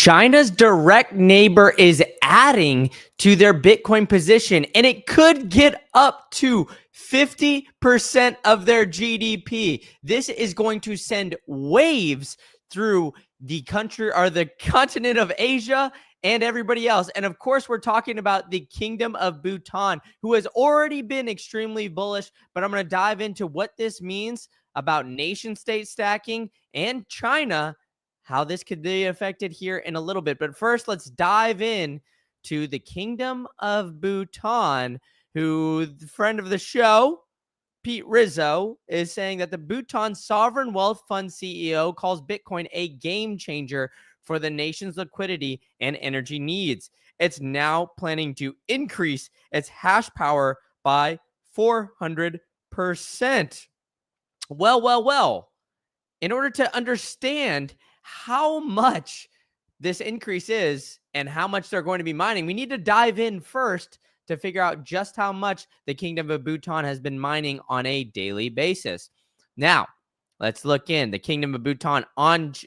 China's direct neighbor is adding to their Bitcoin position, and it could get up to 50% of their GDP. This is going to send waves through the country or the continent of Asia and everybody else. And of course, we're talking about the Kingdom of Bhutan, who has already been extremely bullish. But I'm going to dive into what this means about nation state stacking and China, how this could be affected here in a little bit. But first, let's dive in to the Kingdom of Bhutan, who, the friend of the show, Pete Rizzo, is saying that the Bhutan Sovereign Wealth Fund CEO calls Bitcoin a game changer for the nation's liquidity and energy needs. It's now planning to increase its hash power by 400%. Well. In order to understand how much this increase is and how much they're going to be mining, we need to dive in first to figure out just how much the Kingdom of Bhutan has been mining on a daily basis. Now, let's look in. The Kingdom of Bhutan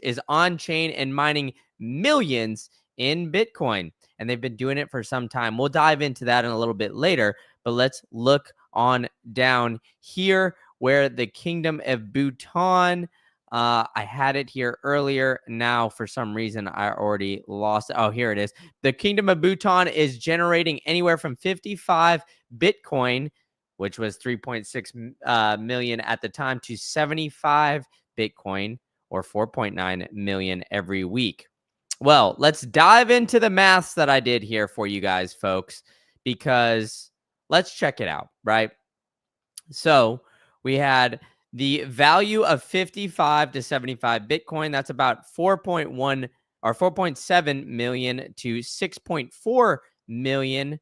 is on chain and mining millions in Bitcoin, and they've been doing it for some time. We'll dive into that in a little bit later, but let's look on down here where the Kingdom of Bhutan, I had it here earlier. Now, for some reason, I already lost it. Oh, here it is. The Kingdom of Bhutan is generating anywhere from 55 Bitcoin, which was 3.6 million at the time, to 75 Bitcoin, or 4.9 million every week. Well, let's dive into the maths that I did here for you guys, folks, because let's check it out, right? So we had the value of 55 to 75 Bitcoin. That's about 4.1 or 4.7 million to 6.4 million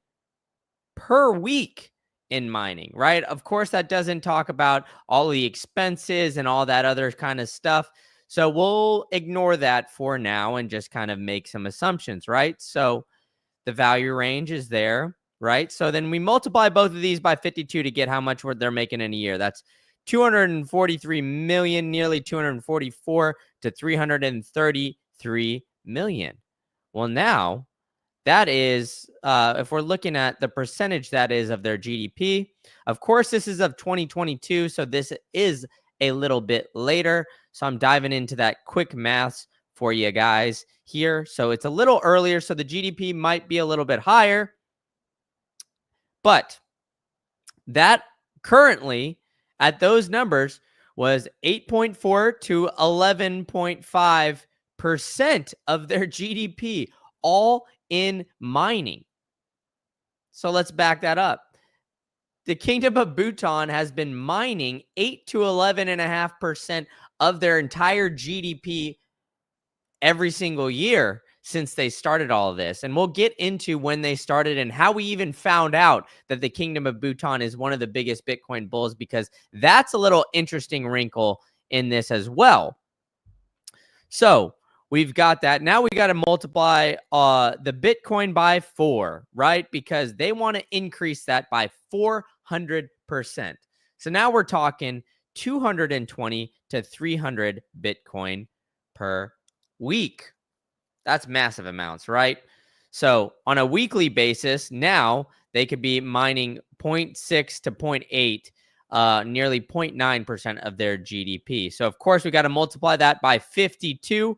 per week in mining, right? Of course, that doesn't talk about all the expenses and all that other kind of stuff. So we'll ignore that for now and just kind of make some assumptions, right? So the value range is there, right? So then we multiply both of these by 52 to get how much they're making in a year. That's 243 million, nearly 244 to 333 million. Well, now that is, if we're looking at the percentage that is of their GDP, of course, this is of 2022. So this is a little bit later. So I'm diving into that quick maths for you guys here. So it's a little earlier. So the GDP might be a little bit higher, but that currently at those numbers was 8.4 to 11.5% of their GDP, all in mining. So let's back that up. The Kingdom of Bhutan has been mining 8 to 11.5% of their entire GDP every single year since they started all of this. And we'll get into when they started and how we even found out that the Kingdom of Bhutan is one of the biggest Bitcoin bulls, because that's a little interesting wrinkle in this as well. So we've got that. Now we got to multiply the Bitcoin by 4, right? Because they want to increase that by 400%. So now we're talking 220 to 300 Bitcoin per week. That's massive amounts, right? So on a weekly basis, now they could be mining 0.6 to 0.8, nearly 0.9% of their GDP. So of course, we got to multiply that by 52.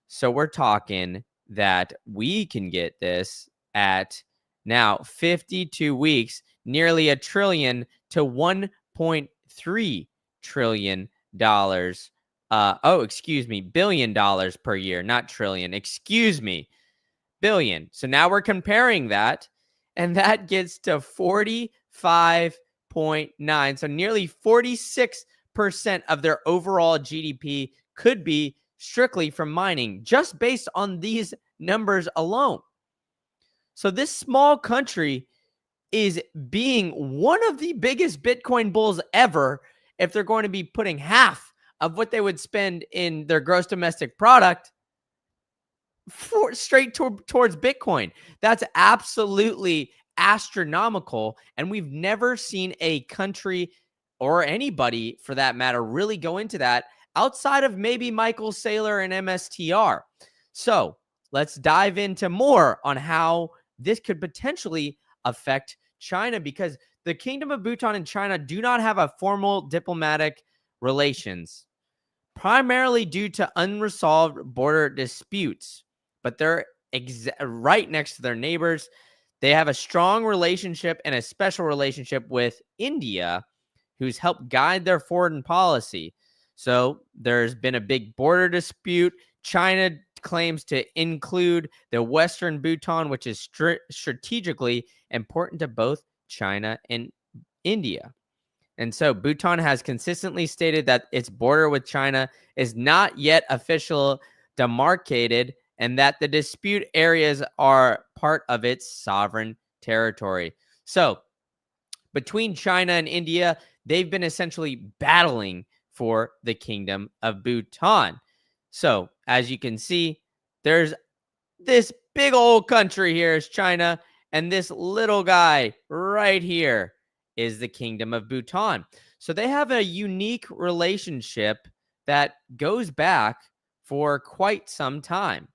So we're talking that we can get this at now 52 weeks, nearly $1 trillion to $1.3 trillion. $billion per year, not trillion. Billion. So now we're comparing that, and that gets to 45.9. So nearly 46% of their overall GDP could be strictly from mining, just based on these numbers alone. So this small country is being one of the biggest Bitcoin bulls ever if they're going to be putting half of what they would spend in their gross domestic product straight towards Bitcoin. That's absolutely astronomical. And we've never seen a country, or anybody for that matter, really go into that outside of maybe Michael Saylor and MSTR. So let's dive into more on how this could potentially affect China, because the Kingdom of Bhutan and China do not have a formal diplomatic relations, primarily due to unresolved border disputes. But they're right next to their neighbors. They have a strong relationship and a special relationship with India, who's helped guide their foreign policy. So there's been a big border dispute. China claims to include the Western Bhutan, which is strategically important to both China and India. And so Bhutan has consistently stated that its border with China is not yet officially demarcated and that the dispute areas are part of its sovereign territory. So between China and India, they've been essentially battling for the Kingdom of Bhutan. So as you can see, there's this big old country here is China, and this little guy right here is the Kingdom of Bhutan. So they have a unique relationship that goes back for quite some time.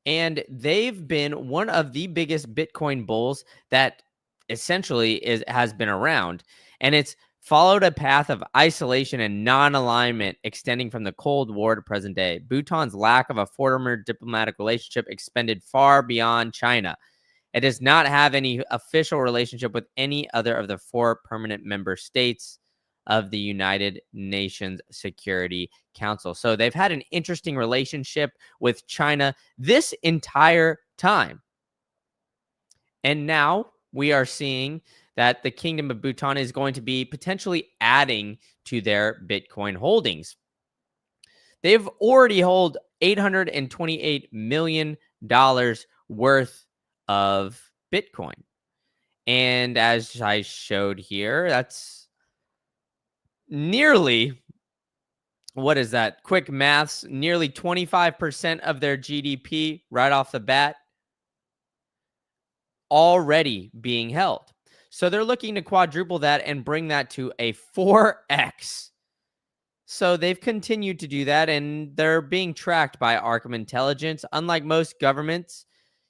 And they've been one of the biggest Bitcoin bulls that essentially has been around. And it's followed a path of isolation and non-alignment extending from the Cold War to present day. Bhutan's lack of a former diplomatic relationship extended far beyond China. It does not have any official relationship with any other of the 4 permanent member states of the United Nations Security Council. So they've had an interesting relationship with China this entire time. And now we are seeing that the Kingdom of Bhutan is going to be potentially adding to their Bitcoin holdings. They've already held $828 million worth of Bitcoin. And as I showed here, that's nearly, what is that? Quick maths, nearly 25% of their GDP right off the bat already being held. So they're looking to quadruple that and bring that to a 4x. So they've continued to do that, and they're being tracked by Arkham Intelligence. Unlike most governments,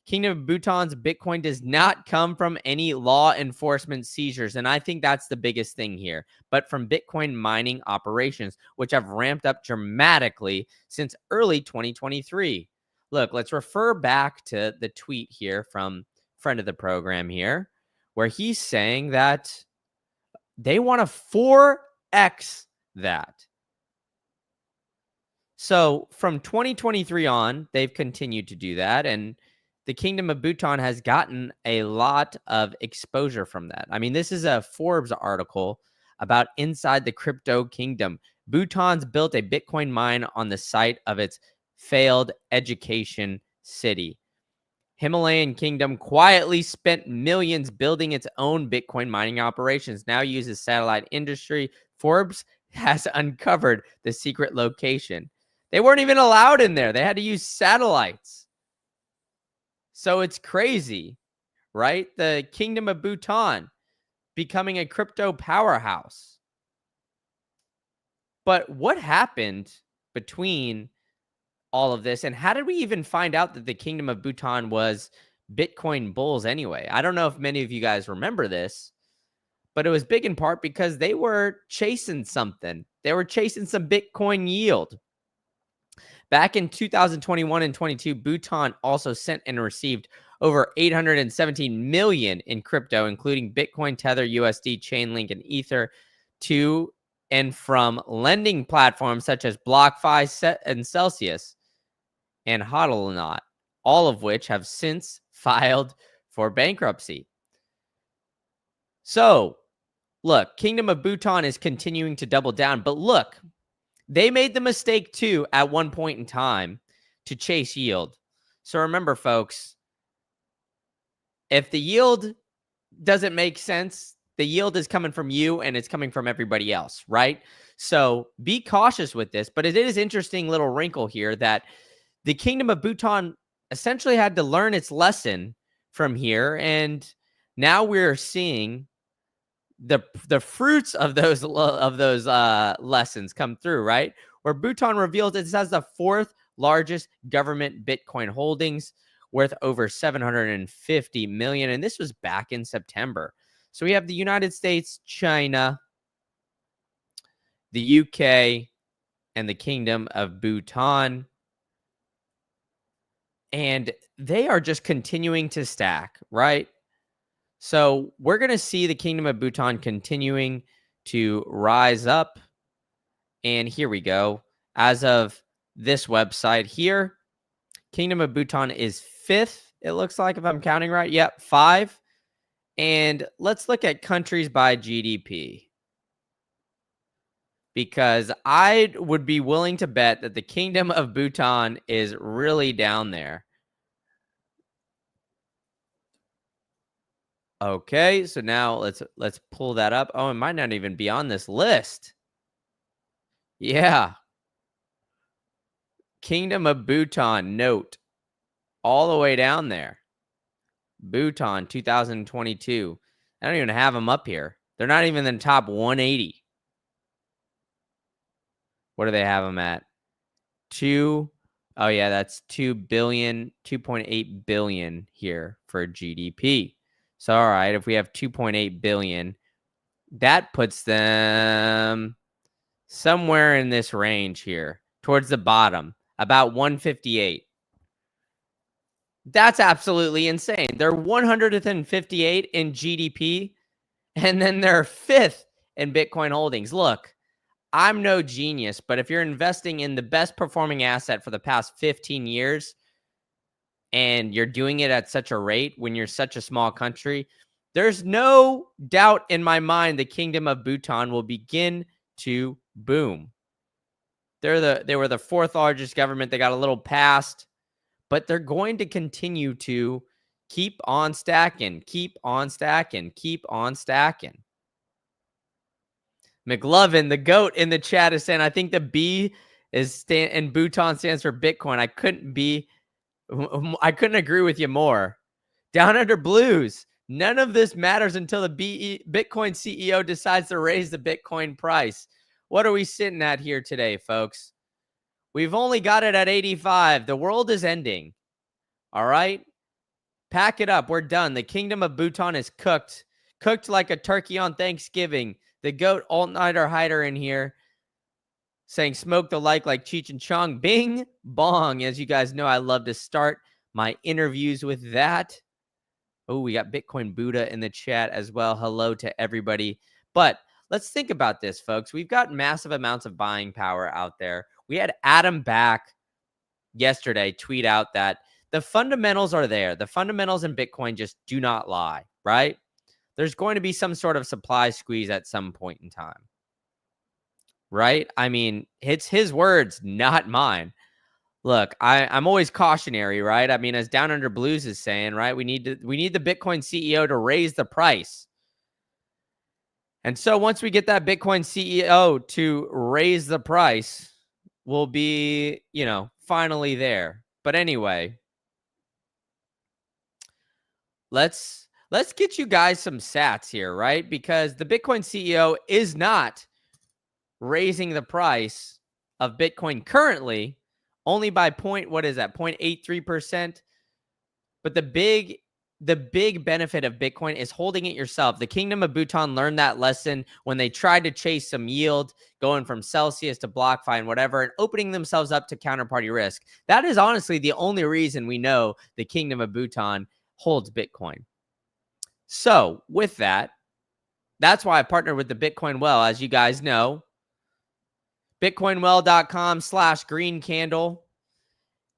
Kingdom of Bhutan's Bitcoin does not come from any law enforcement seizures, and I think that's the biggest thing here, but from Bitcoin mining operations, which have ramped up dramatically since early 2023. Look, let's refer back to the tweet here from friend of the program here, where he's saying that they want to 4x that. So from 2023 on, they've continued to do that, and the Kingdom of Bhutan has gotten a lot of exposure from that. I mean, this is a Forbes article about inside the crypto kingdom. Bhutan's built a Bitcoin mine on the site of its failed education city. Himalayan Kingdom quietly spent millions building its own Bitcoin mining operations, now uses satellite industry. Forbes has uncovered the secret location. They weren't even allowed in there. They had to use satellites. So it's crazy, right? The Kingdom of Bhutan becoming a crypto powerhouse. But what happened between all of this, and how did we even find out that the Kingdom of Bhutan was Bitcoin bulls anyway? I don't know if many of you guys remember this, but it was big in part because they were chasing something. They were chasing some Bitcoin yield. Back in 2021 and 22, Bhutan also sent and received over 817 million in crypto, including Bitcoin, Tether, USD, Chainlink, and Ether, to and from lending platforms such as BlockFi and Celsius and Hodlnaut, all of which have since filed for bankruptcy. So, look, Kingdom of Bhutan is continuing to double down, but look, they made the mistake too at one point in time to chase yield. So remember, folks, if the yield doesn't make sense, the yield is coming from you and it's coming from everybody else, right? So be cautious with this, but it is interesting little wrinkle here that the Kingdom of Bhutan essentially had to learn its lesson from here, and now we're seeing the fruits of those lessons come through, right? Where Bhutan reveals it has the 4th largest government Bitcoin holdings, worth over 750 million. And this was back in September. So we have the United States, China, the UK, and the Kingdom of Bhutan. And they are just continuing to stack, right? So we're going to see the Kingdom of Bhutan continuing to rise up. And here we go. As of this website here, Kingdom of Bhutan is 5th, it looks like, if I'm counting right. Yep, 5. And let's look at countries by GDP, because I would be willing to bet that the Kingdom of Bhutan is really down there. Okay, so now let's pull that up. Oh, it might not even be on this list. Yeah. Kingdom of Bhutan, note, all the way down there. Bhutan 2022. I don't even have them up here. They're not even in the top 180. What do they have them at? Oh yeah, that's 2.8 billion here for GDP. So all right, if we have 2.8 billion, that puts them somewhere in this range here, towards the bottom, about 158. That's absolutely insane. They're 158 in GDP, and then they're 5th in Bitcoin holdings. Look, I'm no genius, but if you're investing in the best performing asset for the past 15 years, and you're doing it at such a rate when you're such a small country, there's no doubt in my mind the Kingdom of Bhutan will begin to boom. They were the 4th largest government. They got a little past, but they're going to continue to keep on stacking, keep on stacking, keep on stacking. McLovin, the GOAT, in the chat is saying, I think the B in Bhutan stands for Bitcoin. I couldn't agree with you more. Down Under Blues, none of this matters until the Bitcoin CEO decides to raise the Bitcoin price. What are we sitting at here today, folks? We've only got it at 85. The world is ending. All right? Pack it up. We're done. The Kingdom of Bhutan is cooked. Cooked like a turkey on Thanksgiving. The GOAT alt-nighter hider in here saying smoke the like Cheech and Chong. Bing bong. As you guys know, I love to start my interviews with that. Oh, we got Bitcoin Buddha in the chat as well. Hello to everybody. But let's think about this, folks. We've got massive amounts of buying power out there. We had Adam Back yesterday tweet out that the fundamentals are there. The fundamentals in Bitcoin just do not lie, right? There's going to be some sort of supply squeeze at some point in time, right? I mean, it's his words, not mine. Look, I'm always cautionary, right? I mean, as Down Under Blues is saying, right? We need the Bitcoin CEO to raise the price. And so once we get that Bitcoin CEO to raise the price, we'll be, finally there. But anyway, let's get you guys some sats here, right? Because the Bitcoin CEO is not raising the price of Bitcoin currently, only by 0.83%. But the big benefit of Bitcoin is holding it yourself. The Kingdom of Bhutan learned that lesson when they tried to chase some yield, going from Celsius to BlockFi and whatever, and opening themselves up to counterparty risk. That is honestly the only reason we know the Kingdom of Bhutan holds Bitcoin. So with that, that's why I partnered with the Bitcoin Well. As you guys know, bitcoinwell.com/greencandle.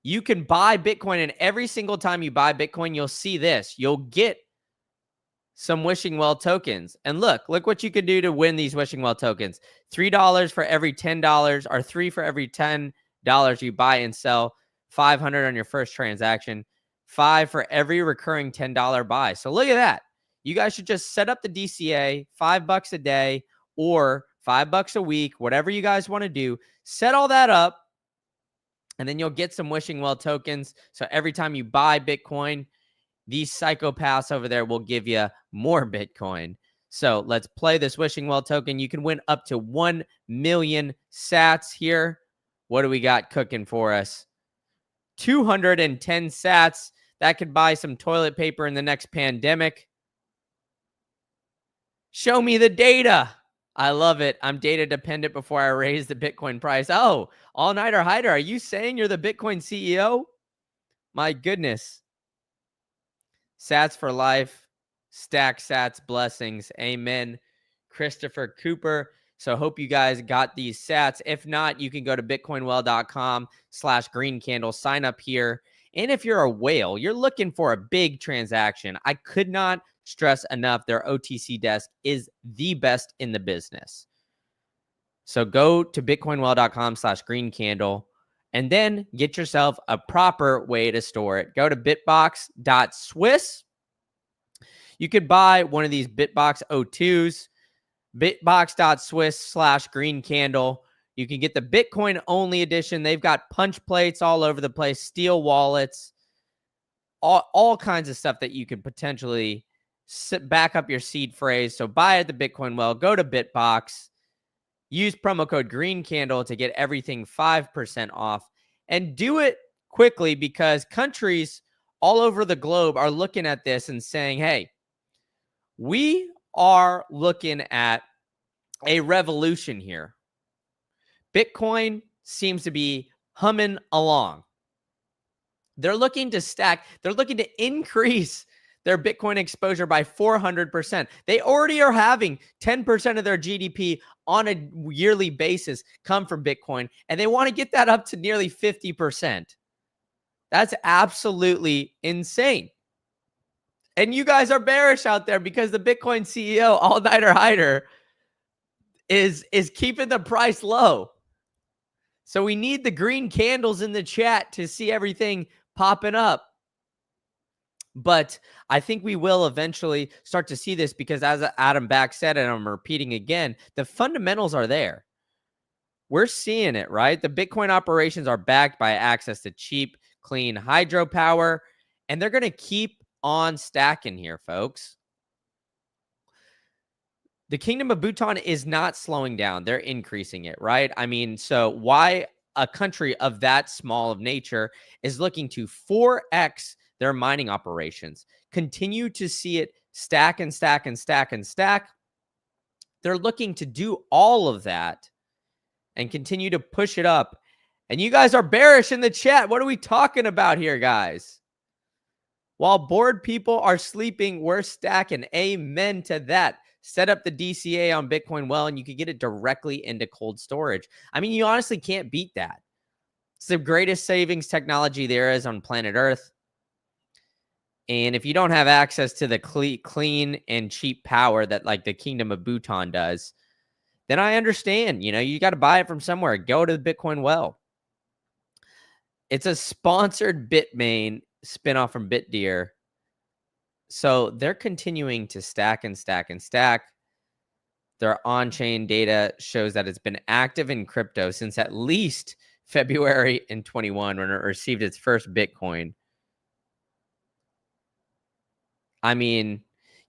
You can buy Bitcoin, and every single time you buy Bitcoin, you'll see this. You'll get some Wishing Well tokens. And look what you can do to win these Wishing Well tokens. $3 for every $10, or $3 for every $10 you buy and sell. 500 on your first transaction. 5 for every recurring $10 buy. So look at that. You guys should just set up the DCA, $5 a day or $5 a week, whatever you guys want to do. Set all that up, and then you'll get some Wishing Well tokens. So every time you buy Bitcoin, these psychopaths over there will give you more Bitcoin. So let's play this Wishing Well token. You can win up to 1 million sats here. What do we got cooking for us? 210 sats. That could buy some toilet paper in the next pandemic. Show me the data. I love it. I'm data dependent before I raise the Bitcoin price. Oh, all-nighter hider, are you saying you're the Bitcoin CEO? My goodness. Sats for life. Stack sats blessings. Amen. Christopher Cooper. So hope you guys got these sats. If not, you can go to bitcoinwell.com/green candle. Sign up here. And if you're a whale, you're looking for a big transaction, I could not stress enough, their OTC desk is the best in the business. So go to bitcoinwell.com/green candle and then get yourself a proper way to store it. Go to bitbox.swiss. You could buy one of these Bitbox O2s, bitbox.swiss/green candle. You can get the Bitcoin only edition. They've got punch plates all over the place, steel wallets, all kinds of stuff that you could potentially back up your seed phrase. So buy at the Bitcoin Well, go to Bitbox, use promo code Green Candle to get everything 5% off, and do it quickly because countries all over the globe are looking at this and saying, hey, we are looking at a revolution here. Bitcoin seems to be humming along. They're looking to stack, they're looking to increase their Bitcoin exposure by 400%. They already are having 10% of their GDP on a yearly basis come from Bitcoin, and they want to get that up to nearly 50%. That's absolutely insane. And you guys are bearish out there because the Bitcoin CEO, all-nighter hider, is keeping the price low. So we need the green candles in the chat to see everything popping up. But I think we will eventually start to see this because, as Adam Back said, and I'm repeating again, the fundamentals are there. We're seeing it, right? The Bitcoin operations are backed by access to cheap, clean hydropower, and they're going to keep on stacking here, folks. The Kingdom of Bhutan is not slowing down. They're increasing it, right? I mean, so why a country of that small of nature is looking to 4x their mining operations, continue to see it stack and stack and stack and stack. They're looking to do all of that and continue to push it up. And you guys are bearish in the chat. What are we talking about here, guys? While bored people are sleeping, we're stacking. Amen to that. Set up the DCA on Bitcoin Well, and you can get it directly into cold storage. I mean, you honestly can't beat that. It's the greatest savings technology there is on planet Earth. And if you don't have access to the clean and cheap power that like the Kingdom of Bhutan does, then I understand, you got to buy it from somewhere. Go to the Bitcoin Well. It's a sponsored Bitmain spinoff from BitDeer. So they're continuing to stack and stack and stack. Their on-chain data shows that it's been active in crypto since at least February in 21 when it received its first Bitcoin. I mean,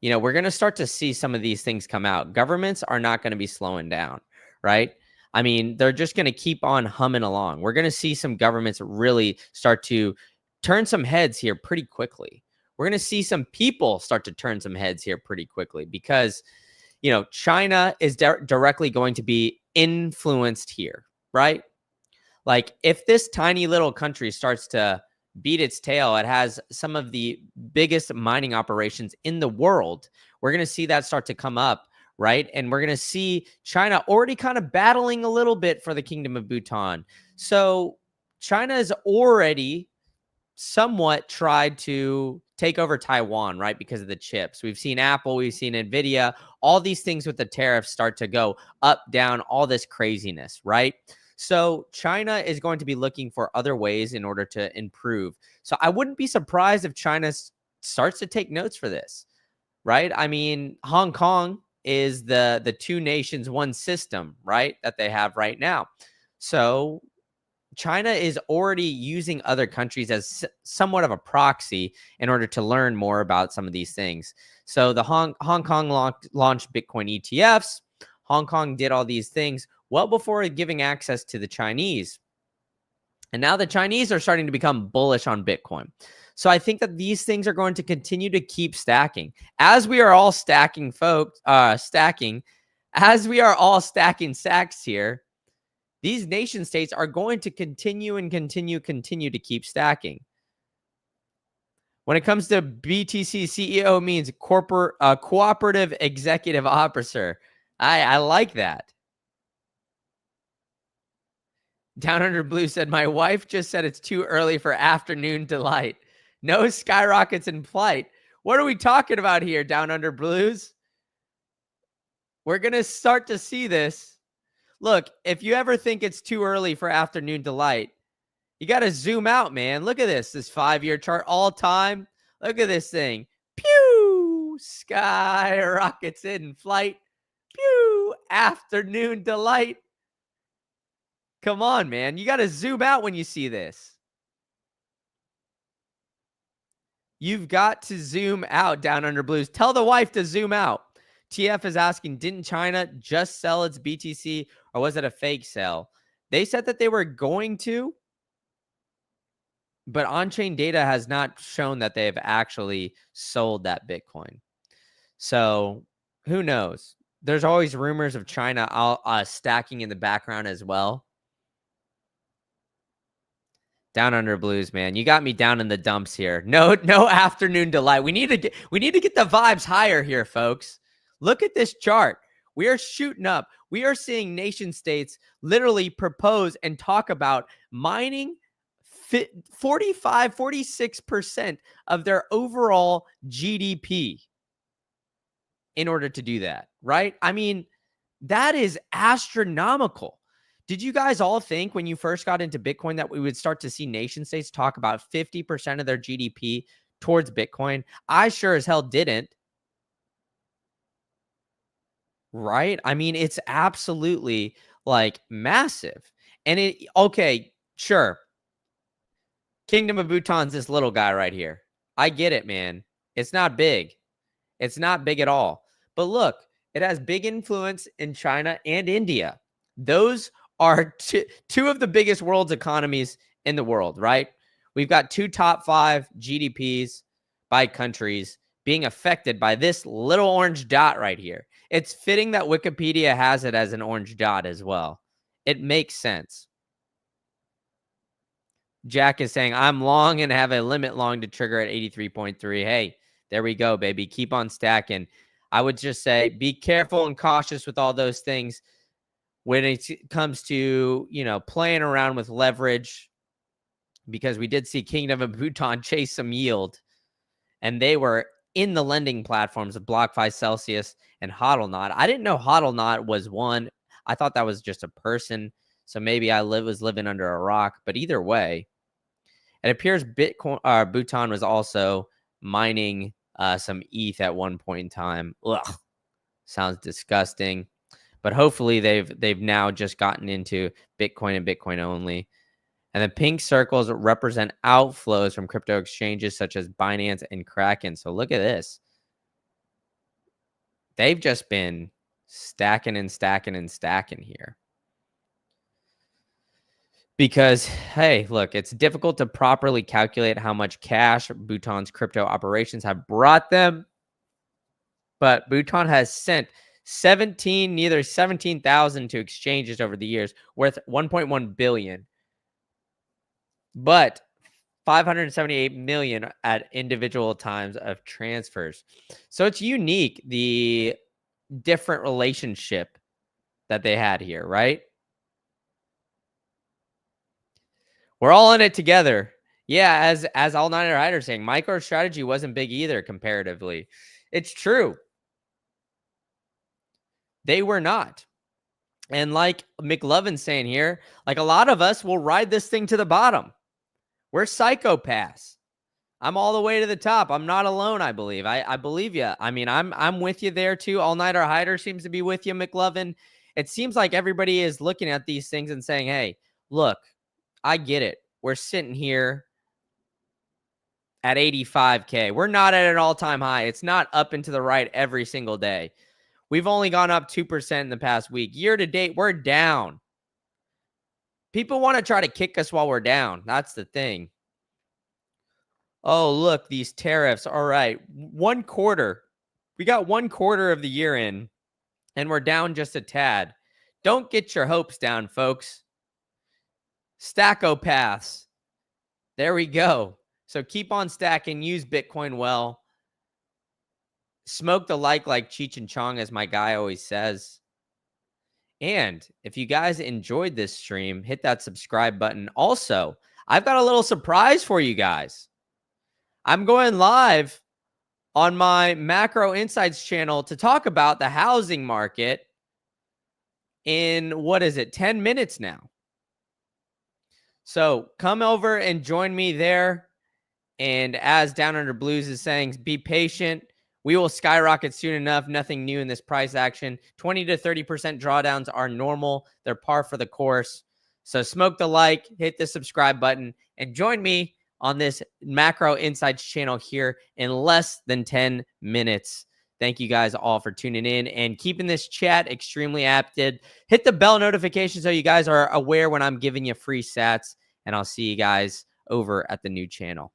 we're going to start to see some of these things come out. Governments are not going to be slowing down, right? I mean, they're just going to keep on humming along. We're going to see some governments really start to turn some heads here pretty quickly. We're going to see some people start to turn some heads here pretty quickly because, China is directly going to be influenced here, right? Like if this tiny little country starts to beat its tail, it has some of the biggest mining operations in the world. We're going to see that start to come up, right? And we're going to see China already kind of battling a little bit for the Kingdom of Bhutan. So China has already somewhat tried to take over Taiwan, right? Because of the chips. We've seen Apple, we've seen Nvidia, all these things with the tariffs start to go up, down, all this craziness, right? So China is going to be looking for other ways in order to improve. So I wouldn't be surprised if China starts to take notes for this, right? I mean, Hong Kong is the two nations, one system, right? That they have right now. So China is already using other countries as somewhat of a proxy in order to learn more about some of these things. So the Hong Kong launched Bitcoin ETFs. Hong Kong did all these things well before giving access to the Chinese. And now the Chinese are starting to become bullish on Bitcoin. So I think that these things are going to continue to keep stacking. As we are all stacking, folks, as we are all stacking sacks here, these nation states are going to continue to keep stacking. When it comes to BTC, CEO means cooperative executive officer. I like that. Down Under Blue said, my wife just said it's too early for afternoon delight. No skyrockets in flight. What are we talking about here, Down Under Blues? We're going to start to see this. Look, if you ever think it's too early for afternoon delight, you got to zoom out, man. Look at this 5-year chart all time. Look at this thing. Pew! Skyrockets in flight. Pew! Afternoon delight. Come on, man. You got to zoom out when you see this. You've got to zoom out, Down Under Blues. Tell the wife to zoom out. TF is asking, didn't China just sell its BTC or was it a fake sale? They said that they were going to, but on-chain data has not shown that they've actually sold that Bitcoin. So who knows? There's always rumors of China stacking in the background as well. Down Under Blues, man. You got me down in the dumps here. No afternoon delight. We need to get the vibes higher here, folks. Look at this chart. We are shooting up. We are seeing nation states literally propose and talk about mining 46% of their overall GDP in order to do that, right? I mean, that is astronomical. Did you guys all think when you first got into Bitcoin that we would start to see nation states talk about 50% of their GDP towards Bitcoin? I sure as hell didn't. Right? I mean, it's absolutely like massive. And okay, sure. Kingdom of Bhutan's this little guy right here. I get it, man. It's not big. It's not big at all. But look, it has big influence in China and India. Those are two of the biggest world's economies in the world, right? We've got 2 top 5 GDPs by countries being affected by this little orange dot right here. It's fitting that Wikipedia has it as an orange dot as well. It makes sense. Jack is saying, I'm long and have a limit long to trigger at 83.3. Hey, there we go, baby. Keep on stacking. I would just say be careful and cautious with all those things when it comes to, playing around with leverage, because we did see Kingdom of Bhutan chase some yield, and they were in the lending platforms of BlockFi, Celsius, and HODLNOT. I didn't know HODLNOT was one. I thought that was just a person. So maybe I was living under a rock. But either way, it appears Bhutan was also mining some ETH at one point in time. Ugh, sounds disgusting. But hopefully they've now just gotten into Bitcoin and Bitcoin only. And the pink circles represent outflows from crypto exchanges such as Binance and Kraken. So look at this. They've just been stacking and stacking and stacking here. Because, hey, look, it's difficult to properly calculate how much cash Bhutan's crypto operations have brought them. But Bhutan has sent nearly 17,000 to exchanges over the years, worth 1.1 billion. But 578 million at individual times of transfers. So it's unique, the different relationship that they had here, right? We're all in it together. Yeah, as All Nighter Hider saying, MicroStrategy wasn't big either comparatively. It's true. They were not. And like McLovin's saying here, like a lot of us will ride this thing to the bottom. We're psychopaths. I'm all the way to the top. I'm not alone, I believe. I believe you. I mean, I'm with you there too. All Nighter Hider seems to be with you, McLovin. It seems like everybody is looking at these things and saying, hey, look, I get it. We're sitting here at 85K. We're not at an all-time high. It's not up and to the right every single day. We've only gone up 2% in the past week. Year to date, we're down. People want to try to kick us while we're down. That's the thing. Oh, look, these tariffs. All right. 1/4. We got 1/4 of the year in, and we're down just a tad. Don't get your hopes down, folks. Stackopaths. There we go. So keep on stacking. Use Bitcoin well. Smoke the like Cheech and Chong, as my guy always says. And if you guys enjoyed this stream, hit that subscribe button. Also, I've got a little surprise for you guys. I'm going live on my Macro Insights channel to talk about the housing market in, 10 minutes now. So come over and join me there. And as Down Under Blues is saying, be patient. We will skyrocket soon enough. Nothing new in this price action. 20 to 30% drawdowns are normal. They're par for the course. So smoke the like, hit the subscribe button, and join me on this Macro Insights channel here in less than 10 minutes. Thank you guys all for tuning in and keeping this chat extremely active. Hit the bell notification so you guys are aware when I'm giving you free sats, and I'll see you guys over at the new channel.